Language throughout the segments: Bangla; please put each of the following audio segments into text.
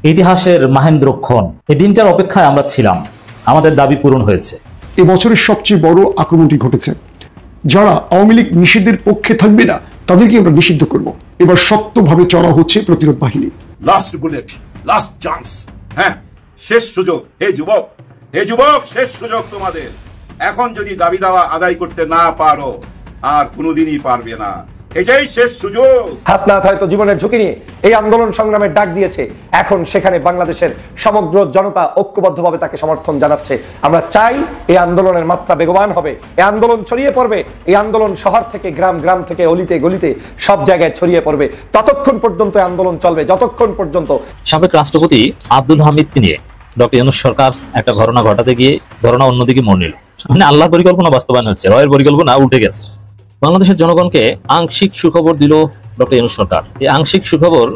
ইতিহাসের মাহেন্দ্রক্ষণ, এই দিনটার অপেক্ষায় আমরা ছিলাম। আমাদের দাবি পূরণ হয়েছে। এ বছরের সবচেয়ে বড় আক্রমণটি ঘটেছে। যারা আওয়ামী লীগ নিষিদ্ধের পক্ষে থাকবে না তাদেরকে আমরা নিষিদ্ধ করব। এবার শক্তভাবে চড়া হচ্ছে প্রতিরোধ বাহিনী। Last bullet, last chance. হ্যাঁ, শেষ সুযোগ। হে যুবক, শেষ সুযোগ তোমাদের। এখন যদি দাবি দাওয়া আদায় করতে না পারো আর কোনোদিনই পারবে না। এটাই শেষ সুযোগ। হাসনাত হয়তো জীবনের ঝুঁকি নিয়ে এই আন্দোলন সংগ্রামের ডাক দিয়েছে। এখন সেখানে বাংলাদেশের সমগ্র জনতা ঐক্যবদ্ধভাবে তাকে সমর্থন জানাচ্ছে। আমরা চাই এই আন্দোলনের মাত্রা বেগবান হবে, এই আন্দোলন ছড়িয়ে পড়বে, এই আন্দোলন শহর থেকে গ্রাম থেকে অলিতে গলিতে সব জায়গায় ছড়িয়ে পড়বে। ততক্ষণ পর্যন্ত আন্দোলন চলবে যতক্ষণ পর্যন্ত সাবেক রাষ্ট্রপতি আব্দুল হামিদকে নিয়ে ডক্টর ইউনূস সরকার একটা ঘটনা ঘটাতে গিয়ে ঘটনা অন্যদিকে মোড় নিল। মানে আল্লাহর পরিকল্পনা বাস্তবায়ন হচ্ছে, রয়ের পরিকল্পনা উল্টে গেছে। বাংলাদেশের জনগণকে আংশিক সুখবর দিল ডক্টর ইউনূস সরকার। এই আংশিক সুখবর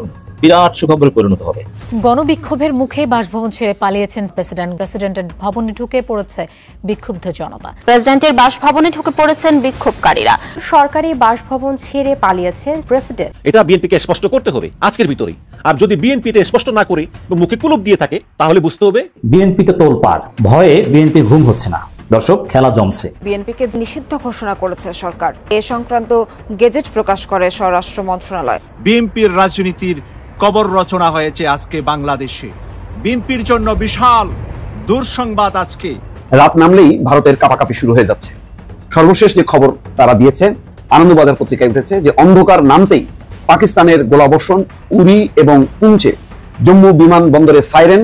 বিরাট সুখবরে পরিণত হবে। গণবিক্ষোভের মুখে বাসভবন ছেড়ে পালিয়েছেন প্রেসিডেন্টের ভবনে ঢুকে পড়েছে বিক্ষুব্ধ জনতা। প্রেসিডেন্টের বাসভবনে ঢুকে পড়েছেন বিক্ষোভকারীরা। সরকারি বাসভবন ছেড়ে পালিয়েছেন প্রেসিডেন্ট। এটা বিএনপিকে স্পষ্ট করতে হবে আজকের ভিতরেই। আর যদি বিএনপিতে স্পষ্ট না করে মুখে কুলুপ দিয়ে থাকে তাহলে বুঝতে হবে বিএনপিতে তোলপাড়, ভয়ে বিএনপি ঘুম হচ্ছে না। দর্শক, খেলা জমছে। বিএনপিকে নিষিদ্ধ ঘোষণা করেছে সরকার। এ সংক্রান্ত গেজেট প্রকাশ করে স্বরাষ্ট্র মন্ত্রণালয়। বিএনপির রাজনীতির কবর রচনা হয়েছে আজকে বাংলাদেশে। বিএনপির জন্য বিশাল দুঃসংবাদ। আজকে রাত নামলেই ভারতের কাপাকাপি শুরু হয়ে যাচ্ছে। সর্বশেষ যে খবর তারা দিয়েছে, আনন্দবাজার পত্রিকায় উঠেছে যে অন্ধকার নামতেই পাকিস্তানের গোলাবর্ষণ উরি এবং পুঞ্চে, জম্মু বিমানবন্দরে সাইরেন,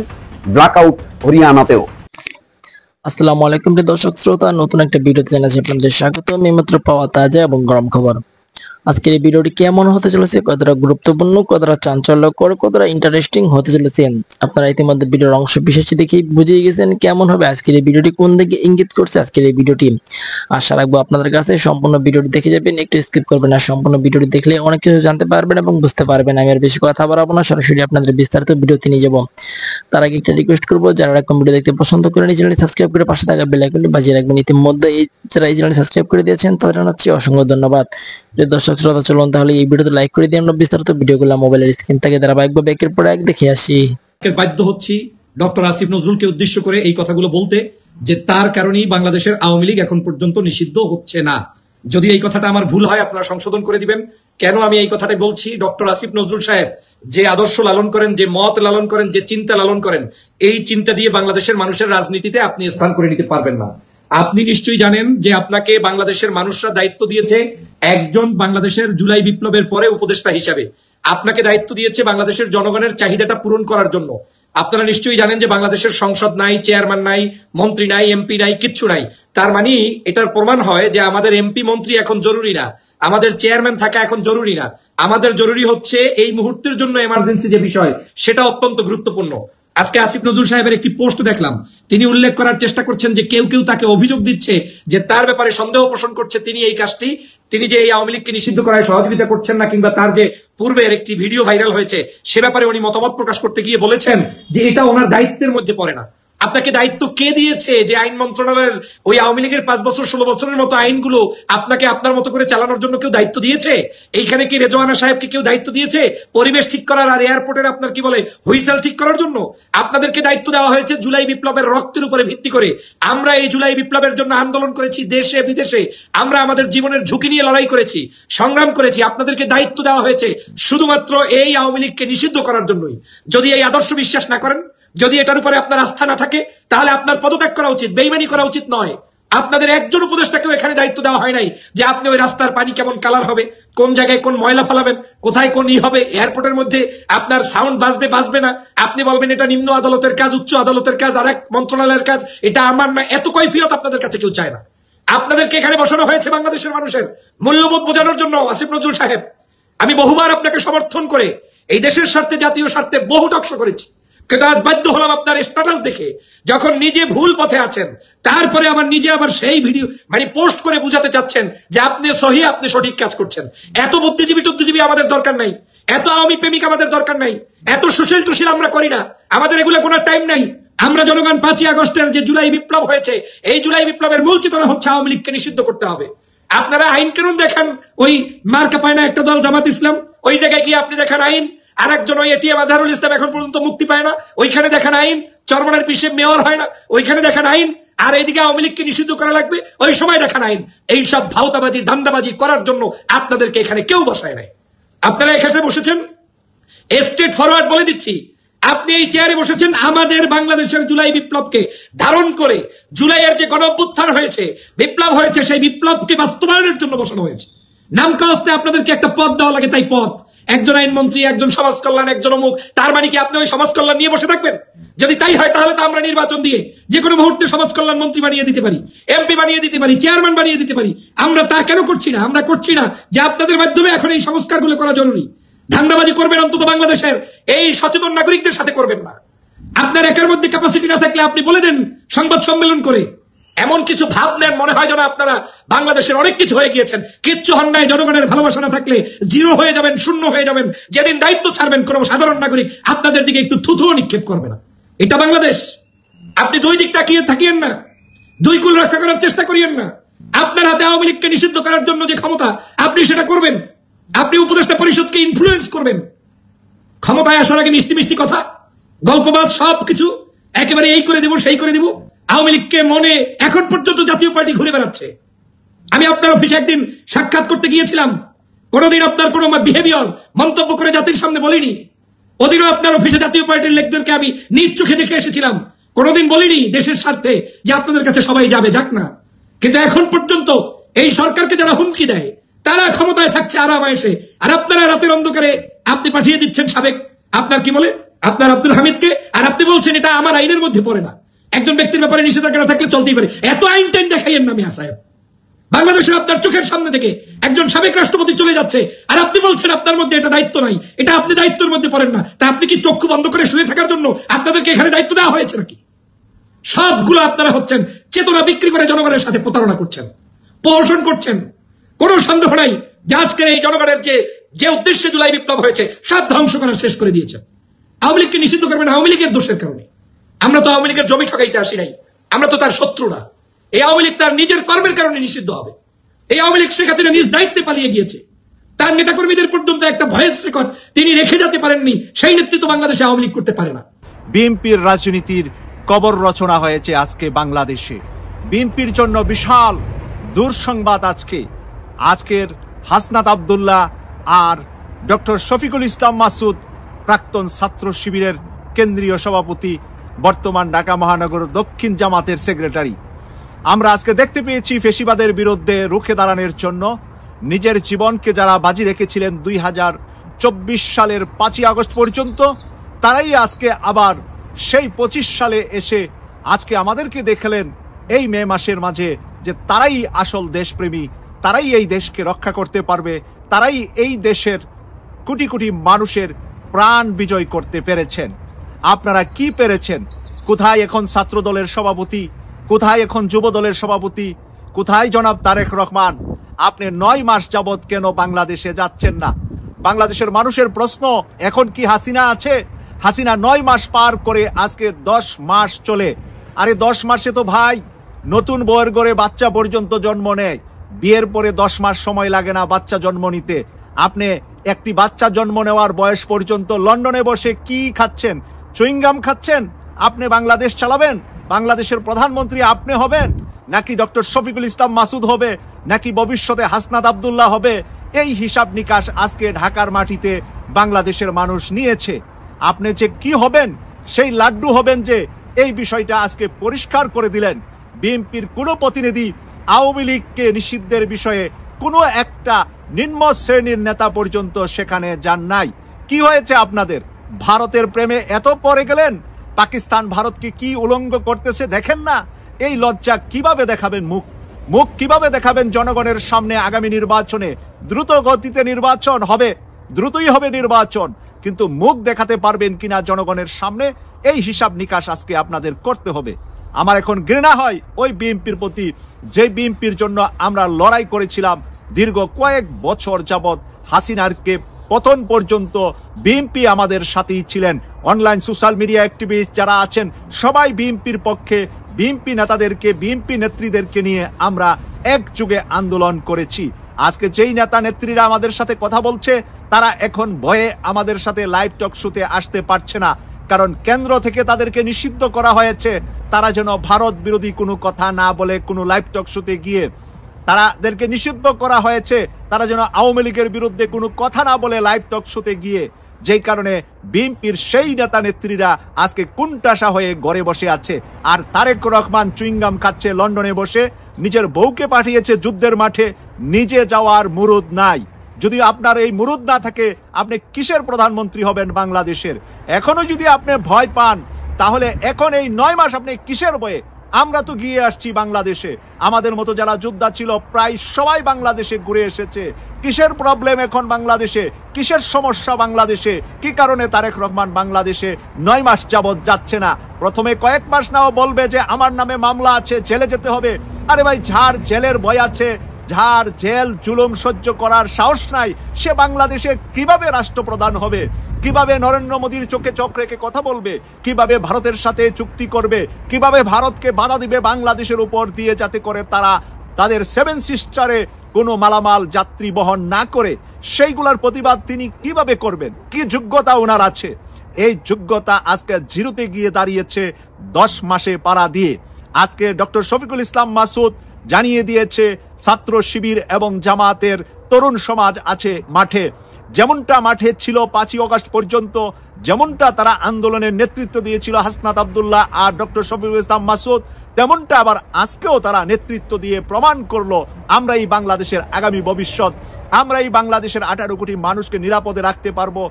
ব্ল্যাকআউট হরিয়ানাতেও। আসসালামু আলাইকুম দর্শক শ্রোতা, নতুন একটা ভিডিওতে জানাচ্ছি আপনাদের স্বাগত। এইমাত্র পাওয়া তাজা এবং গরম খবর। আজকের এই ভিডিওটি কেমন হতে চলেছে, কতটা গুরুত্বপূর্ণ, কতটা চাঞ্চল্যকর, কতটা ইন্টারেস্টিং হতে চলেছে, আপনারা ইতিমধ্যে ভিডিওর অংশ বিশেষটি দেখে বুঝিয়ে গেছেন কেমন হবে আজকের এই ভিডিওটি, কোন দিকে ইঙ্গিত করছে আজকের এই ভিডিওটি। আশা রাখবো আপনাদের কাছে সম্পূর্ণ ভিডিওটি দেখে যাবেন, একটু স্কিপ করবেন না। সম্পূর্ণ ভিডিওটি দেখলে অনেক কিছু জানতে পারবেন এবং বুঝতে পারবেন। আমি আর বেশি কথা বাড়াবো না, সরাসরি আপনাদের বিস্তারিত ভিডিওতে নিয়ে যাবো। তার আগে একটা রিকোয়েস্ট করবো, যারা এরকম ভিডিও দেখতে পছন্দ করেন এই চ্যানেলটি সাবস্ক্রাইব করে পাশে থাকা বেল আইকনটি বাজিয়ে রাখবেন। ইতিমধ্যে যারা এই চ্যানেলটি সাবস্ক্রাইব করে দিয়েছেন তাদের জানাচ্ছি অসংখ্য ধন্যবাদ। দর্শক শ্রোতা, চলুন তাহলে এই ভিডিওতে লাইক করে দিয়ে আমরা বিস্তারিত ভিডিওগুলো মোবাইলের স্ক্রিন থেকে ধারাবাহিকভাবে একের পর এক দেখে আসি। বাধ্য হচ্ছি ডক্টর আসিফ নজরুলকে উদ্দেশ্য করে এই কথাগুলো বলতে, যে তার কারণেই বাংলাদেশের আওয়ামী লীগ এখন পর্যন্ত নিষিদ্ধ হচ্ছে না। যদি এই কথাটা আমার ভুল হয় আপনারা সংশোধন করে দিবেন। কেন আমি এই কথাটা বলছি? ডক্টর আসিফ নজরুল সাহেব যে আদর্শ লালন করেন, যে মত লালন করেন, যে চিন্তা লালন করেন, এই চিন্তা দিয়ে বাংলাদেশের মানুষের রাজনীতিতে আপনি স্থান করে নিতে পারবেন না। আপনি নিশ্চয়ই জানেন যে আপনাকে বাংলাদেশের মানুষরা দায়িত্ব দিয়েছে একজন বাংলাদেশের জুলাই বিপ্লবের পরে উপদেষ্টা হিসাবে। আপনাকে দায়িত্ব দিয়েছে বাংলাদেশের জনগণের চাহিদাটা পূরণ করার জন্য। আপনারা নিশ্চয়ই জানেন যে বাংলাদেশের সংসদ নাই, চেয়ারম্যান নাই, মন্ত্রী নাই, এমপি নাই, কিচ্ছু নাই। তার মানে এটার প্রমাণ হয় যে আমাদের এমপি মন্ত্রী এখন জরুরি না, আমাদের চেয়ারম্যান থাকা এখন জরুরি না। আমাদের জরুরি হচ্ছে এই মুহূর্তের জন্য এমার্জেন্সি যে বিষয়, সেটা অত্যন্ত গুরুত্বপূর্ণ। আজকে আসিফ নজরুল সাহেবের একটি পোস্ট দেখলাম, তিনি উল্লেখ করার চেষ্টা করছেন যে কেউ তাকে অভিযোগ দিচ্ছে যে তার ব্যাপারে সন্দেহ পোষণ করছে তিনি এই কাজটি, তিনি যে এই আওয়ামী লীগকে নিষিদ্ধ করায় সহযোগিতা করছেন না, কিংবা তার যে পূর্বের একটি ভিডিও ভাইরাল হয়েছে সে ব্যাপারে উনি মতামত প্রকাশ করতে গিয়ে বলেছেন যে এটা ওনার দায়িত্বের মধ্যে পড়ে না। আপনাকে দায়িত্ব কে দিয়েছে যে আইন মন্ত্রণালয়ের ওই আওয়ামী লীগের 5 বছর 16 বছরের মতো আইনগুলো আপনাকে আপনার মতো করে চালানোর জন্য কেউ দায়িত্ব দিয়েছে? এইখানে কি রেজওয়ানা সাহেবকে কেউ দায়িত্ব দিয়েছে পরিবেশ ঠিক করার আর এয়ারপোর্টের আপনার কি বলে হুইসেল ঠিক করার জন্য? আপনাদেরকে দায়িত্ব দেওয়া হয়েছে জুলাই বিপ্লবের রক্তের উপরে ভিত্তি করে। আমরা এই জুলাই বিপ্লবের জন্য আন্দোলন করেছি দেশে বিদেশে, আমরা আমাদের জীবনের ঝুঁকি নিয়ে লড়াই করেছি, সংগ্রাম করেছি। আপনাদেরকে দায়িত্ব দেওয়া হয়েছে শুধুমাত্র এই আওয়ামী লীগকে নিষিদ্ধ করার জন্যই। যদি এই আদর্শ বিশ্বাস না করেন, যদি এটার উপরে আপনার আস্থা না থাকে, তাহলে আপনার পদত্যাগ করা উচিত, বেইমানি করা উচিত নয়। আপনাদের একজন উপদেষ্টাকেও এখানে দায়িত্ব দেওয়া হয় নাই যে আপনি ওই রাস্তার পানি কেমন কালার হবে, কোন জায়গায় কোন ময়লা ফেলাবেন, কোথায় কোন হবে, এয়ারপোর্টের মধ্যে আপনার সাউন্ড বাজবে না, আপনি বলবেন এটা নিম্ন আদালতের কাজ, উচ্চ আদালতের কাজ, আর এক মন্ত্রণালয়ের কাজ, এটা আমার না। এত কৈফিয়ত আপনাদের কাছে কেউ চায় না। আপনাদেরকে এখানে বসানো হয়েছে বাংলাদেশের মানুষের মূল্যবোধ বোঝানোর জন্য। আসিফ নজরুল সাহেব, আমি বহুবার আপনাকে সমর্থন করে এই দেশের স্বার্থে, জাতীয় স্বার্থে বহু টকশো করেছি, কিন্তু আজ বাধ্য হলাম আপনার স্ট্যাটাস দেখে, যখন নিজে ভুল পথে আছেন তারপরে আবার নিজে আবার সেই ভিডিও পোস্ট করে বুঝাতে চাচ্ছেন যে আপনি সহি, আপনি সঠিক কাজ করছেন। এত বুদ্ধিজীবী আমাদের দরকার নাই, এত আওয়ামী প্রেমিক আমাদের দরকার নাই, এত সুশীল টুশীল আমরা করি না, আমাদের এগুলো কোনো টাইম নাই। আমরা জনগণ 5ই আগস্টের যে জুলাই বিপ্লব হয়েছে, এই জুলাই বিপ্লবের মূল চেতনা হচ্ছে আওয়ামী লীগকে নিষিদ্ধ করতে হবে। আপনারা আইন কানুন দেখেন, ওই মার্কা পায় না একটা দল জামাত ইসলাম, ওই জায়গায় গিয়ে আপনি দেখেন আইন, আর একজন ওই এটিএম আজহারুল ইসলাম এখন পর্যন্ত মুক্তি পায় না, ওইখানে দেখান আইন। চরমনার পিসে মেয়র হয় না, ওইখানে দেখান আইন। আর এইদিকে আওয়ামী লীগকে নিষিদ্ধ করা লাগবে, ওই সময় দেখান আইন। এইসব ভাওতাবাজি ধান্দাবাজি করার জন্য আপনাদেরকে এখানে কেউ বসায় নাই। আপনারা এখানে বসেছেন, স্টেট ফরওয়ার্ড বলে দিচ্ছি, আপনি এই চেয়ারে বসেছেন আমাদের বাংলাদেশের জুলাই বিপ্লবকে ধারণ করে। জুলাইয়ের যে গণঅভ্যুত্থান হয়েছে, বিপ্লব হয়েছে, সেই বিপ্লবকে বাস্তবায়নের জন্য বসানো হয়েছে। নাম কাস্তে আপনাদেরকে একটা পদ দেওয়া লাগে, তাই পদ। একজন আইনমন্ত্রী, একজন সমাজ কল্যাণ, একজন অমুক। তার মানে কি আপনি ওই সমাজ কল্যাণ নিয়ে বসে থাকবেন? যদি তাই হয় তাহলে তো আমরা নির্বাচন দিয়ে যে কোনো মুহূর্তে সমাজ কল্যাণ মন্ত্রী বানিয়ে দিতে পারি, এমপি বানিয়ে দিতে পারি, চেয়ারম্যান বানিয়ে দিতে পারি। আমরা তা কেন করছি না? আমরা করছি না যে আপনাদের মাধ্যমে এখন এই সংস্কারগুলো করা জরুরি। ধান্দাবাজি করবেন অন্তত বাংলাদেশের এই সচেতন নাগরিকদের সাথে করবেন না। আপনার একার মধ্যে ক্যাপাসিটি না থাকলে আপনি বলে দেন সংবাদ সম্মেলন করে। এমন কিছু ভাব নেন, মনে হয় যেন আপনারা বাংলাদেশের অনেক কিছু হয়ে গিয়েছেন। কিচ্ছু হন নাই। জনগণের ভালোবাসা না থাকলে জিরো হয়ে যাবেন, শূন্য হয়ে যাবেন। যেদিন দায়িত্ব ছাড়বেন, কোন সাধারণ নাগরিক আপনাদের দিকে একটু থুথুও নিক্ষেপ করবে না। এটা বাংলাদেশ। আপনি দুই দিক তাকিয়ে থাকিয়েন না, দুই কুল রক্ষা করার চেষ্টা করিয়েন না। আপনার হাতে আওয়ামী লীগকে নিষিদ্ধ করার জন্য যে ক্ষমতা, আপনি সেটা করবেন। আপনি উপদেষ্টা পরিষদকে ইনফ্লুয়েন্স করবেন। ক্ষমতায় আসার আগে মিষ্টি মিষ্টি কথা, গল্পবাদ, সবকিছু একেবারে এই করে দেব, সেই করে দেব। আওয়ামী লীগকে মনে এখন পর্যন্ত জাতীয় পার্টি ঘুরে বেড়াচ্ছে। আমি আপনার অফিসে একদিন সাক্ষাৎ করতে গিয়েছিলাম, কোনোদিন আপনার কোনো বিহেভিয়ার মন্তব্য করে জাতির সামনে বলিনি। ওদিনও আপনার অফিসে জাতীয় পার্টির লোকদেরকে আমি নিজ চোখে দেখে এসেছিলাম। কোনোদিন বলিনি দেশের স্বার্থে যে আপনাদের কাছে সবাই যাবে, যাক না। কিন্তু এখন পর্যন্ত এই সরকারকে যারা হুমকি দেয়, তারা ক্ষমতায় থাকছে আরাম এসে, আর আপনারা রাতের অন্ধকারে আপনি পাঠিয়ে দিচ্ছেন সাবেক আপনার কি বলে আপনার আব্দুল হামিদকে, আর আপনি বলছেন এটা আমার আইনের মধ্যে পড়ে না। একজন ব্যক্তির ব্যাপারে নিষেধাজ্ঞা থাকলে চলতেই পারে। এত আইন টাইন দেখাইয়েন না মিয়া সাহেব। বাংলাদেশের আপনার চোখের সামনে থেকে একজন সাবেক রাষ্ট্রপতি চলে যাচ্ছে, আর আপনি বলছেন আপনার মধ্যে এটা দায়িত্ব নাই, এটা আপনি দায়িত্বের মধ্যে পড়েন না। তা আপনি কি চক্ষু বন্ধ করে শুয়ে থাকার জন্য আপনাদেরকে এখানে দায়িত্ব দেওয়া হয়েছে নাকি? সবগুলো আপনারা হচ্ছেন চেতনা বিক্রি করে জনগণের সাথে প্রতারণা করছেন, প্রহসন করছেন। কোনো সন্দেহ নাই যে আজকের এই জনগণের যে উদ্দেশ্যে জুলাই বিপ্লব হয়েছে, সব ধ্বংস করা শেষ করে দিয়েছেন। আওয়ামী লীগকে নিষিদ্ধ করবেন আওয়ামী লীগের দোষের কারণে। আমরা তো আওয়ামী লীগের জমি ঠকাইতে আসি নাই, আমরা তো তার শত্রু না। এই আওয়ামী লীগ তার নিজের কর্মের কারণে নিষিদ্ধ হবে। এই আওয়ামী লীগ শেখ হাসিনা নিজ দায়িত্বে পালিয়ে গিয়েছে। তার নেতাকর্মীদের পর্যন্ত একটা ভয়েস রেকর্ড তিনি রেখে যেতে পারেননি। সেই নেতৃত্ব বাংলাদেশে আওয়ামী লীগ করতে পারে না। বিএনপির রাজনীতির কবর রচনা হয়েছে আজকে বাংলাদেশে। বিএনপির জন্য বিশাল দুঃসংবাদ আজকের হাসনাত আব্দুল্লাহ আর ডক্টর শফিকুল ইসলাম মাসুদ, প্রাক্তন ছাত্র শিবিরের কেন্দ্রীয় সভাপতি, বর্তমান ঢাকা মহানগর দক্ষিণ জামাতের সেক্রেটারি। আমরা আজকে দেখতে পেয়েছি ফেসিবাদের বিরুদ্ধে রুখে দাঁড়ানোর জন্য নিজের জীবনকে যারা বাজি রেখেছিলেন 2024 সালের 5ই আগস্ট পর্যন্ত, তারাই আজকে আবার সেই 25 সালে এসে আজকে আমাদেরকে দেখালেন এই মে মাসের মাঝে যে তারাই আসল দেশপ্রেমী, তারাই এই দেশকে রক্ষা করতে পারবে, তারাই এই দেশের কোটি কোটি মানুষের প্রাণ বিজয় করতে পেরেছেন। আপনারা কি পেরেছেন? কোথায় এখন ছাত্র দলের সভাপতি? কোথায় এখন যুব দলের সভাপতি? কোথায় জনাব তারেক রহমান? আপনি 9 মাস যাবৎ কেন বাংলাদেশে যাচ্ছেন না? বাংলাদেশের মানুষের প্রশ্ন, এখন কি হাসিনা আছে? হাসিনা 9 মাস পার করে আজকে 10 মাস চলে। আরে 10 মাসে তো ভাই নতুন বউয়ের ঘরে বাচ্চা পর্যন্ত জন্ম নেয়। বিয়ের পরে 10 মাস সময় লাগে না বাচ্চা জন্ম নিতে। আপনি একটি বাচ্চা জন্ম নেওয়ার বয়স পর্যন্ত লন্ডনে বসে কি খাচ্ছেন? চুইংগাম খাচ্ছেন? আপনি বাংলাদেশ চালাবেন? বাংলাদেশের প্রধানমন্ত্রী আপনি হবেন, নাকি ডক্টর শফিকুল ইসলাম মাসুদ হবে, নাকি ভবিষ্যতে হাসনাত আব্দুল্লাহ হবে? এই হিসাব নিকাশ আজকে ঢাকার মাটিতে বাংলাদেশের মানুষ নিয়েছে। আপনি যে কি হবেন, সেই লাড্ডু হবেন যে, এই বিষয়টা আজকে পরিষ্কার করে দিলেন। বিএনপির কোনো প্রতিনিধি আওয়ামী লীগকে নিষিদ্ধের বিষয়ে কোনো একটা নিম্ন শ্রেণীর নেতা পর্যন্ত সেখানে যান নাই। কি হয়েছে আপনাদের? ভারতের প্রেমে এত পড়ে গেলেন? পাকিস্তান ভারতকে কি উলঙ্গ করতেছে দেখেন না? এই লজ্জা কিভাবে দেখাবেন? মুখ কিভাবে দেখাবেন জনগণের সামনে? আগামী নির্বাচনে দ্রুত গতিতে নির্বাচন হবে, দ্রুতই হবে নির্বাচন, কিন্তু মুখ দেখাতে পারবেন কিনা জনগণের সামনে, এই হিসাব নিকাশ আজকে আপনাদের করতে হবে। আমার এখন ঘৃণা হয় ওই বিএনপির প্রতি, যে বিএনপির জন্য আমরা লড়াই করেছিলাম দীর্ঘ কয়েক বছর যাবৎ। হাসিনারকে পতন পর্যন্ত বিএনপি আমাদের সাথেই ছিলেন। অনলাইন সোশ্যাল মিডিয়া অ্যাক্টিভিস্ট যারা আছেন সবাই বিএনপির পক্ষে। বিএনপি নেতাদেরকে, বিএনপি নেত্রীদেরকে নিয়ে আমরা একযুগে আন্দোলন করেছি। আজকে যেই নেতা নেত্রীরা আমাদের সাথে কথা বলছে তারা এখন ভয়ে আমাদের সাথে লাইভ টক শোতে আসতে পারছে না, কারণ কেন্দ্র থেকে তাদেরকে নিষিদ্ধ করা হয়েছে তারা যেন ভারত বিরোধী কোনো কথা না বলে কোনো লাইভ টক শোতে গিয়ে। তাদেরকে নিষিদ্ধ করা হয়েছে তারা যেন আওয়ামী লীগের বিরুদ্ধে কোনো কথা না বলে লাইভ টক শোতে গিয়ে। যেই কারণে বিএনপির সেই নেতা নেত্রীরা আজকে কুণ্ঠাসা হয়ে ঘরে বসে আছে। আর তারেক রহমান চুইংগাম খাচ্ছে লন্ডনে বসে, নিজের বউকে পাঠিয়েছে যুদ্ধের মাঠে, নিজে যাওয়ার মুরুদ নাই। যদি আপনার এই মুরুদ না থাকে আপনি কিসের প্রধানমন্ত্রী হবেন বাংলাদেশের? এখনো যদি আপনি ভয় পান তাহলে এখন এই 9 মাস আপনি কিসের ভয়ে? আমরা তো গিয়ে আসছি বাংলাদেশে, আমাদের মতো যারা যোদ্ধা ছিল প্রায় সবাই বাংলাদেশে ঘুরে এসেছে। কিসের প্রবলেম এখন বাংলাদেশে? কিসের সমস্যা বাংলাদেশে? কি কারণে তারেক রহমান বাংলাদেশে 9 মাস যাবৎ যাচ্ছে না? প্রথমে কয়েক মাস নাও বলবে যে আমার নামে মামলা আছে, জেলে যেতে হবে। আরে ভাই, যার জেলের ভয় আছে, যার জেল জুলুম সহ্য করার সাহস নাই, সে বাংলাদেশে কিভাবে রাষ্ট্রপ্রধান হবে? কিভাবে নরেন্দ্র মোদীর চোখে চোখ রেখে কথা বলবে? কিভাবে ভারতের সাথে চুক্তি করবে? কিভাবে ভারতকে বাধা দিবে বাংলাদেশের উপর দিয়ে, যাতে করে তারা তাদের 7 সিস্টারে কোনো মালামাল যাত্রী বহন না করে? সেইগুলোর প্রতিবাদ তিনি কিভাবে করবেন? কি যোগ্যতা ওনার আছে? এই যোগ্যতা আজকে জিরোতে গিয়ে দাঁড়িয়েছে 10 মাসে পাড়া দিয়ে। আজকে ডক্টর শফিকুল ইসলাম মাসুদ জানিয়ে দিয়েছে ছাত্র শিবির এবং জামাতের তরুণ সমাজ আছে মাঠে। যেমনটা মাঠে ছিল 5ই আগস্ট পর্যন্ত, যেমনটা তারা আন্দোলনের নেতৃত্ব দিয়েছিল হাসনাত আব্দুল্লাহ আর ডক্টর শফিকুল ইসলাম মাসুদ, তেমনটা আবার আজকেও তারা নেতৃত্ব দিয়ে প্রমাণ করলো আমরা এই বাংলাদেশের আগামী ভবিষ্যৎ, আমরা এই বাংলাদেশের 18 কোটি মানুষকে নিরাপদে রাখতে পারবো,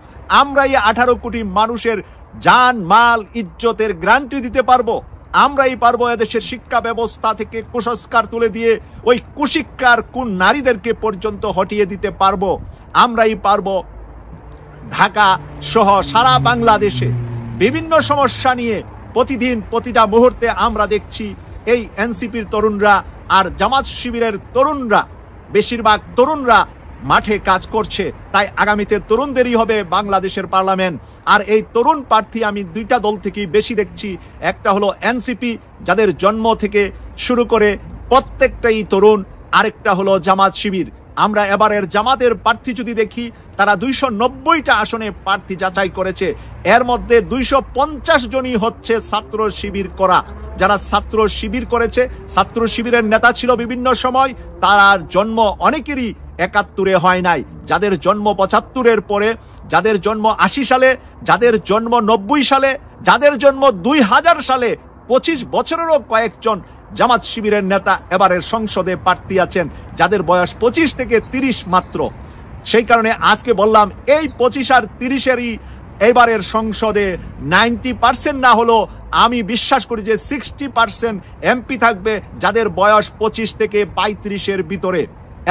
আমরা এই 18 কোটি মানুষের জান মাল ইজ্জতের গ্যারান্টি দিতে পারবো, আমরাই পারবো এদেশের শিক্ষা ব্যবস্থা থেকে কুসংস্কার তুলে দিয়ে ওই কুশিক্ষার কোন নারীদেরকে পর্যন্ত হটিয়ে দিতে পারবো, আমরাই পারবো ঢাকা সহ সারা বাংলাদেশে বিভিন্ন সমস্যা নিয়ে প্রতিদিন প্রতিটা মুহূর্তে আমরা দেখছি এই এনসিপির তরুণরা আর জামাত শিবিরের তরুণরা, বেশিরভাগ তরুণরা মাঠে কাজ করছে। তাই আগামীতে তরুণদেরই হবে বাংলাদেশের পার্লামেন্ট। আর এই তরুণ প্রার্থী আমি 2টা দল থেকেই বেশি দেখছি। একটা হলো এনসিপি, যাদের জন্ম থেকে শুরু করে প্রত্যেকটাই তরুণ, আরেকটা হলো জামাত শিবির। আমরা এবারের জামাতের প্রার্থী যদি দেখি, তারা 290টা আসনে প্রার্থী যাচাই করেছে, এর মধ্যে 250 জনই হচ্ছে ছাত্র শিবির করা। যারা ছাত্র শিবির করেছে, ছাত্র শিবিরের নেতা ছিল বিভিন্ন সময়, তার জন্ম অনেকেরই 71-এ হয় নাই। যাদের জন্ম 75-এর পরে, যাদের জন্ম 80 সালে, যাদের জন্ম 90 সালে, যাদের জন্ম 2000 সালে, 25 বছরেরও কয়েকজন জামাত শিবিরের নেতা এবারের সংসদে প্রার্থী আছেন, যাদের বয়স 25 থেকে 30 মাত্র। সেই কারণে আজকে বললাম এই 25 আর 30-এরই এবারের সংসদে 90% না হলো আমি বিশ্বাস করি যে 60% এমপি থাকবে যাদের বয়স 25 থেকে 35-এর ভিতরে,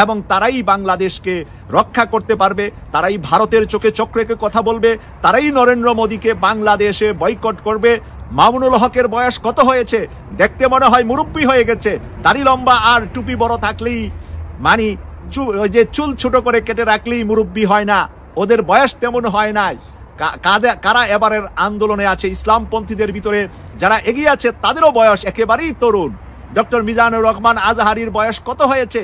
এবং তারাই বাংলাদেশকে রক্ষা করতে পারবে, তারাই ভারতের চোখে চোখ রেখে কথা বলবে, তারাই নরেন্দ্র মোদীকে বাংলাদেশে বয়কট করবে। মামুনুল হকের বয়স কত হয়েছে? দেখতে মনে হয় মুরব্বী হয়ে গেছে। দাড়ি লম্বা আর টুপি বড় থাকলেই মানে ওই যে চুল ছোট করে কেটে রাখলেই মুরব্বী হয় না, ওদের বয়স তেমন হয় নাই। কারা এবারের আন্দোলনে আছে? ইসলামপন্থীদের ভিতরে যারা এগিয়ে আছে তাদেরও বয়স একেবারেই তরুণ। ডক্টর মিজানুর রহমান আজহারির বয়স কত হয়েছে?